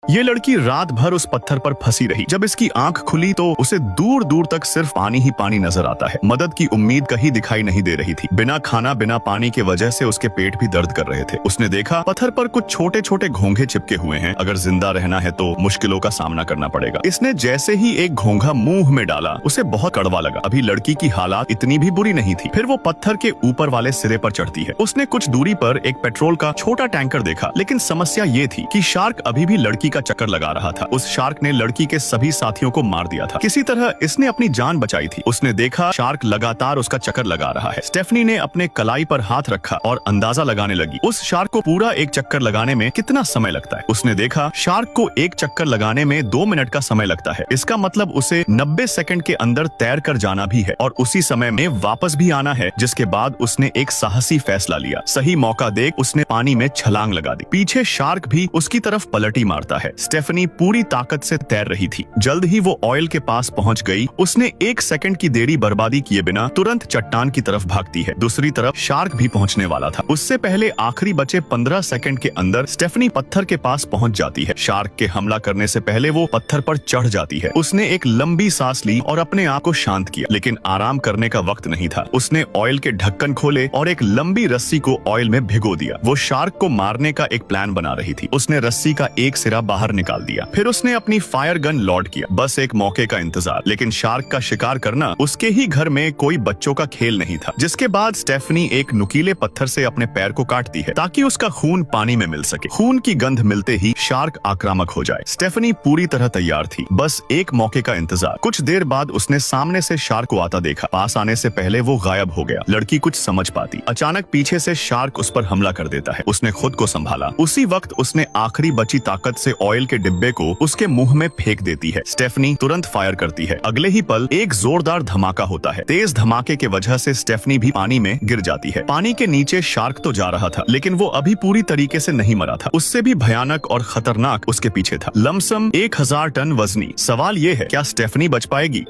ये लड़की रात भर उस पत्थर पर फंसी रही। जब इसकी आंख खुली तो उसे दूर दूर तक सिर्फ पानी ही पानी नजर आता है। मदद की उम्मीद कहीं दिखाई नहीं दे रही थी। बिना खाना बिना पानी के वजह से उसके पेट भी दर्द कर रहे थे। उसने देखा पत्थर पर कुछ छोटे छोटे घोंघे चिपके हुए हैं। अगर जिंदा रहना है तो मुश्किलों का सामना करना पड़ेगा। इसने जैसे ही एक घोंघा मुंह में डाला उसे बहुत कड़वा लगा। अभी लड़की की हालात इतनी भी बुरी नहीं थी। फिर वो पत्थर के ऊपर वाले सिरे पर चढ़ती है। उसने कुछ दूरी पर एक पेट्रोल का छोटा टैंकर देखा, लेकिन समस्या ये थी कि शार्क अभी भी लड़की का चक्कर लगा रहा था। उस शार्क ने लड़की के सभी साथियों को मार दिया था। किसी तरह इसने अपनी जान बचाई थी। उसने देखा शार्क लगातार उसका चक्कर लगा रहा है। स्टेफनी ने अपने कलाई पर हाथ रखा और अंदाजा लगाने लगी उस शार्क को पूरा एक चक्कर लगाने में कितना समय लगता है। उसने देखा शार्क को एक चक्कर लगाने में 2 मिनट का समय लगता है। इसका मतलब उसे 90 सेकंड के अंदर तैर कर जाना भी है और उसी समय में वापस भी आना है। जिसके बाद उसने एक साहसी फैसला लिया। सही मौका देख उसने पानी में छलांग लगा दी। पीछे शार्क भी उसकी तरफ पलटी मारता है। स्टेफनी पूरी ताकत से तैर रही थी। जल्द ही वो ऑयल के पास पहुंच गई। उसने 1 सेकंड की देरी बर्बादी किए बिना तुरंत चट्टान की तरफ भागती है। दूसरी तरफ शार्क भी पहुंचने वाला था। उससे पहले आखिरी बचे 15 सेकंड के अंदर स्टेफनी पत्थर के पास पहुंच जाती है। शार्क के हमला करने से पहले वो पत्थर पर चढ़ जाती है। उसने एक लंबी सांस ली और अपने आप को शांत किया, लेकिन आराम करने का वक्त नहीं था। उसने ऑयल के ढक्कन खोले और एक लंबी रस्सी को ऑयल में भिगो दिया। वो शार्क को मारने का एक प्लान बना रही थी। उसने रस्सी का एक सिरा बाहर निकाल दिया। फिर उसने अपनी फायर गन लोड किया, बस एक मौके का इंतजार। लेकिन शार्क का शिकार करना उसके ही घर में कोई बच्चों का खेल नहीं था। जिसके बाद स्टेफनी एक नुकीले पत्थर से अपने पैर को काटती है ताकि उसका खून पानी में मिल सके। खून की गंध मिलते ही शार्क आक्रामक हो जाए। स्टेफनी पूरी तरह तैयार थी, बस एक मौके का इंतजार। कुछ देर बाद उसने सामने से शार्क को आता देखा। पास आने से पहले वो गायब हो गया। लड़की कुछ समझ पाती। अचानक पीछे से शार्क उस पर हमला कर देता है। उसने खुद को संभाला। उसी वक्त उसने आखिरी बची ताकत से ऑयल के डिब्बे को उसके मुंह में फेंक देती है। स्टेफनी तुरंत फायर करती है। अगले ही पल एक जोरदार धमाका होता है। तेज धमाके के वजह से स्टेफनी भी पानी में गिर जाती है। पानी के नीचे शार्क तो जा रहा था, लेकिन वो अभी पूरी तरीके से नहीं मरा था। उससे भी भयानक और खतरनाक उसके पीछे था। लमसम 1000 टन वजनी। सवाल ये है, क्या स्टेफनी बच पाएगी?